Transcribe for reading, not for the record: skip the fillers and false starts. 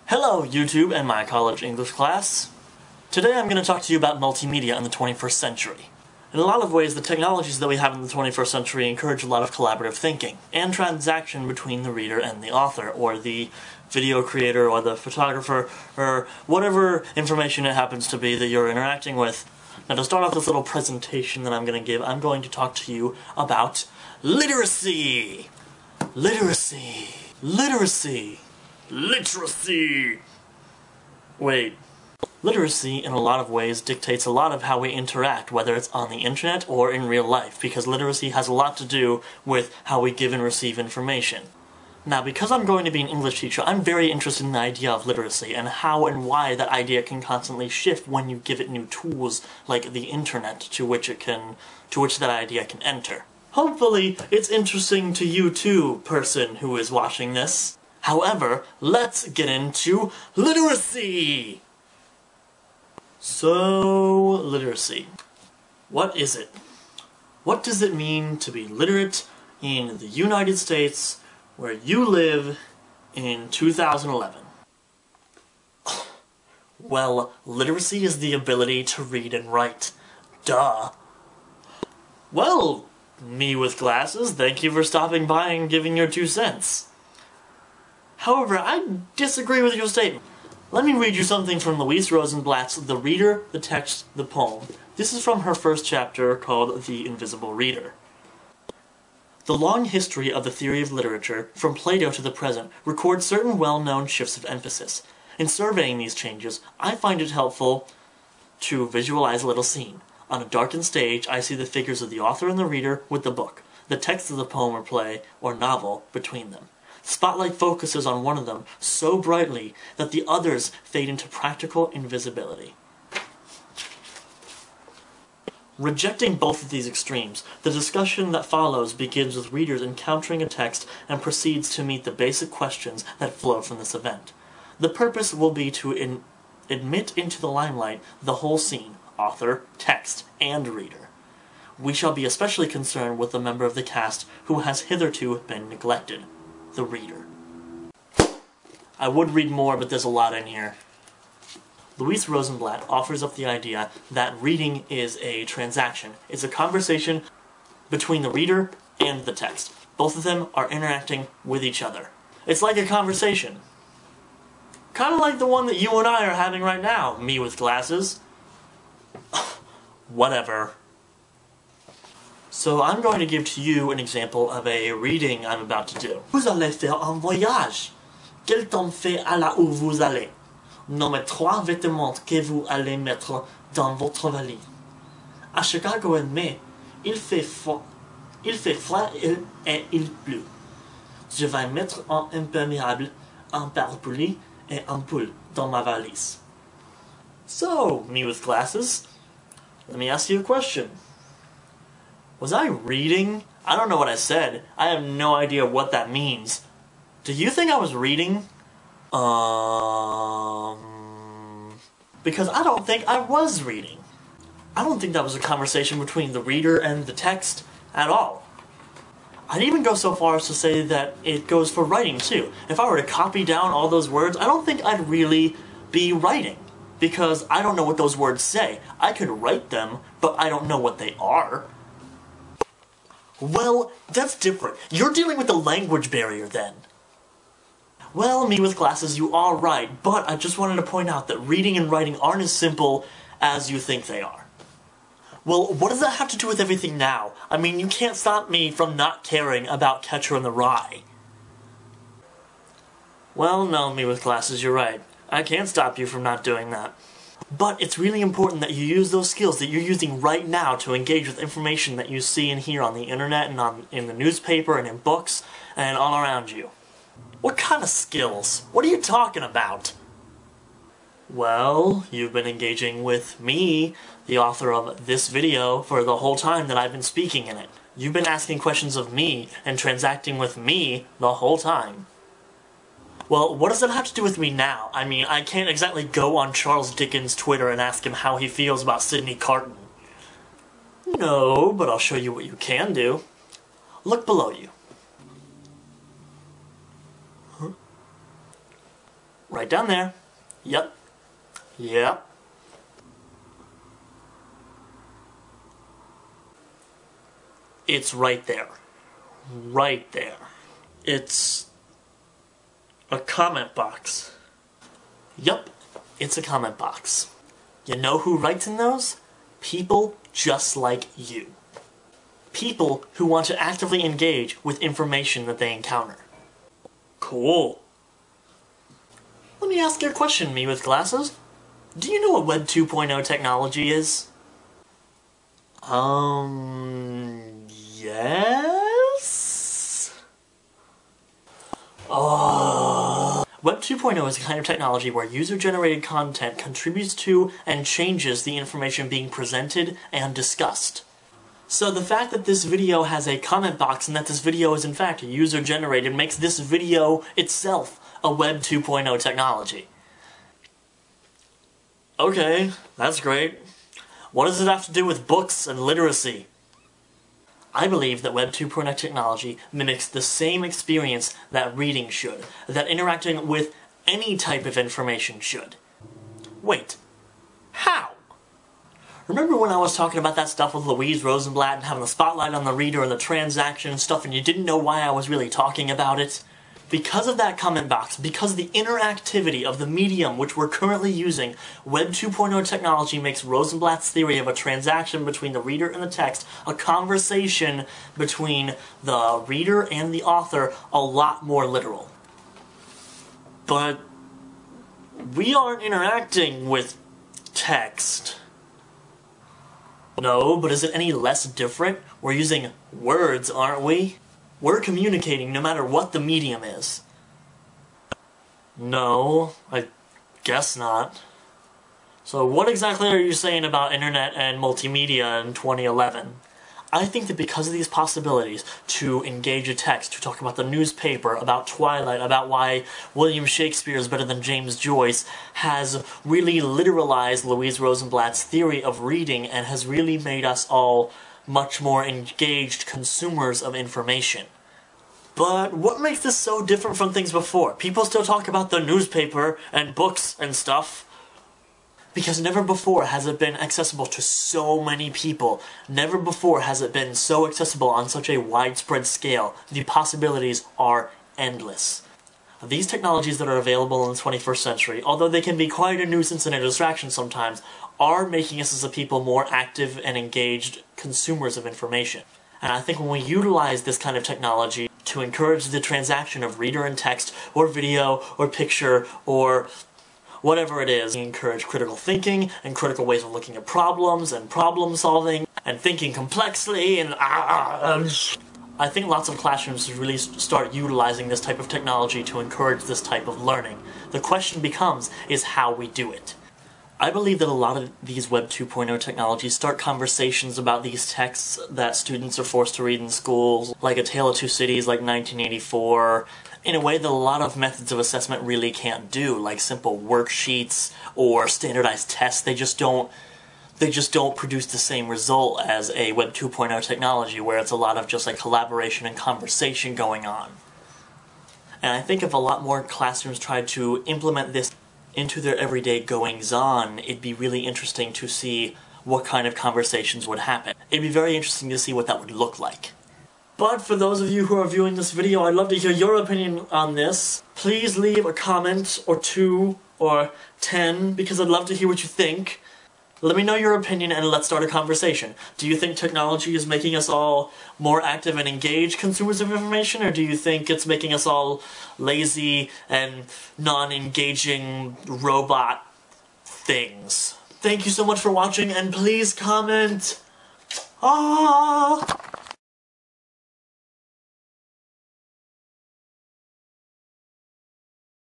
Hello, YouTube and my college English class. Today I'm going to talk to you about multimedia in the 21st century. In a lot of ways, the technologies that we have in the 21st century encourage a lot of collaborative thinking and transaction between the reader and the author, or the video creator, or the photographer, or whatever information it happens to be that you're interacting with. Now, to start off this little presentation that I'm going to give, I'm going to talk to you about literacy. Literacy. Literacy. Literacy! Wait. Literacy, in a lot of ways, dictates a lot of how we interact, whether it's on the internet or in real life, because literacy has a lot to do with how we give and receive information. Now, because I'm going to be an English teacher, I'm very interested in the idea of literacy, and how and why that idea can constantly shift when you give it new tools, like the internet, to which that idea can enter. Hopefully, it's interesting to you too, person who is watching this. However, let's get into literacy! So, literacy. What is it? What does it mean to be literate in the United States, where you live, in 2011? Well, literacy is the ability to read and write. Duh. Well, me with glasses, thank you for stopping by and giving your 2 cents. However, I disagree with your statement. Let me read you something from Louise Rosenblatt's The Reader, the Text, the Poem. This is from her first chapter called The Invisible Reader. The long history of the theory of literature, from Plato to the present, records certain well-known shifts of emphasis. In surveying these changes, I find it helpful to visualize a little scene. On a darkened stage, I see the figures of the author and the reader with the book, the text of the poem or play, or novel, between them. Spotlight focuses on one of them so brightly that the others fade into practical invisibility. Rejecting both of these extremes, the discussion that follows begins with readers encountering a text and proceeds to meet the basic questions that flow from this event. The purpose will be to admit into the limelight the whole scene, author, text, and reader. We shall be especially concerned with the member of the cast who has hitherto been neglected. The reader. I would read more, but there's a lot in here. Louise Rosenblatt offers up the idea that reading is a transaction. It's a conversation between the reader and the text. Both of them are interacting with each other. It's like a conversation. Kind of like the one that you and I are having right now, me with glasses. Whatever. So I'm going to give to you an example of a reading I'm about to do. Vous allez faire un voyage. Quel temps fait à là où vous allez? Nommez 3 vêtements que vous allez mettre dans votre valise. À Chicago en mai, il fait froid et il pleut. Je vais mettre un imperméable, un parapluie et un pull dans ma valise. So, me with glasses, let me ask you a question. Was I reading? I don't know what I said. I have no idea what that means. Do you think I was reading? Because I don't think I was reading. I don't think that was a conversation between the reader and the text at all. I'd even go so far as to say that it goes for writing too. If I were to copy down all those words, I don't think I'd really be writing. Because I don't know what those words say. I could write them, but I don't know what they are. Well, that's different. You're dealing with the language barrier then. Well, me with glasses, you are right, but I just wanted to point out that reading and writing aren't as simple as you think they are. Well, what does that have to do with everything now? I mean, you can't stop me from not caring about Catcher in the Rye. Well, no, me with glasses, you're right. I can't stop you from not doing that. But it's really important that you use those skills that you're using right now to engage with information that you see and hear on the internet and in the newspaper and in books and all around you. What kind of skills? What are you talking about? Well, you've been engaging with me, the author of this video, for the whole time that I've been speaking in it. You've been asking questions of me and transacting with me the whole time. Well, what does that have to do with me now? I mean, I can't exactly go on Charles Dickens' Twitter and ask him how he feels about Sidney Carton. No, but I'll show you what you can do. Look below you. Right down there. Yep. Yep. It's right there. Right there. It's a comment box. Yup, it's a comment box. You know who writes in those? People just like you. People who want to actively engage with information that they encounter. Cool. Let me ask you a question, me with glasses. Do you know what Web 2.0 technology is? Yes? Web 2.0 is a kind of technology where user-generated content contributes to and changes the information being presented and discussed. So the fact that this video has a comment box and that this video is in fact user-generated makes this video itself a Web 2.0 technology. Okay, that's great. What does it have to do with books and literacy? I believe that Web 2.0 technology mimics the same experience that reading should, that interacting with any type of information should. Wait, how? Remember when I was talking about that stuff with Louise Rosenblatt and having the spotlight on the reader and the transaction and stuff and you didn't know why I was really talking about it? Because of that comment box, because of the interactivity of the medium which we're currently using, Web 2.0 technology makes Rosenblatt's theory of a transaction between the reader and the text, a conversation between the reader and the author, a lot more literal. But we aren't interacting with text. No, but is it any less different? We're using words, aren't we? We're communicating no matter what the medium is. No, I guess not. So what exactly are you saying about internet and multimedia in 2011? I think that because of these possibilities to engage a text, to talk about the newspaper, about Twilight, about why William Shakespeare is better than James Joyce, has really literalized Louise Rosenblatt's theory of reading and has really made us all much more engaged consumers of information. But what makes this so different from things before? People still talk about the newspaper and books and stuff. Because never before has it been accessible to so many people. Never before has it been so accessible on such a widespread scale. The possibilities are endless. These technologies that are available in the 21st century, although they can be quite a nuisance and a distraction sometimes, are making us as a people more active and engaged consumers of information. And I think when we utilize this kind of technology to encourage the transaction of reader and text, or video, or picture, or whatever it is, we encourage critical thinking, and critical ways of looking at problems, and problem solving, and thinking complexly, and I think lots of classrooms should really start utilizing this type of technology to encourage this type of learning. The question becomes, is how we do it. I believe that a lot of these Web 2.0 technologies start conversations about these texts that students are forced to read in schools, like A Tale of Two Cities, like 1984, in a way that a lot of methods of assessment really can't do, like simple worksheets or standardized tests. They just don't produce the same result as a Web 2.0 technology, where it's a lot of just like collaboration and conversation going on. And I think if a lot more classrooms tried to implement this into their everyday goings-on, it'd be really interesting to see what kind of conversations would happen. It'd be very interesting to see what that would look like. But for those of you who are viewing this video, I'd love to hear your opinion on this. Please leave a comment or 2 or 10, because I'd love to hear what you think. Let me know your opinion and let's start a conversation. Do you think technology is making us all more active and engaged consumers of information, or do you think it's making us all lazy and non-engaging robot things? Thank you so much for watching, and please comment!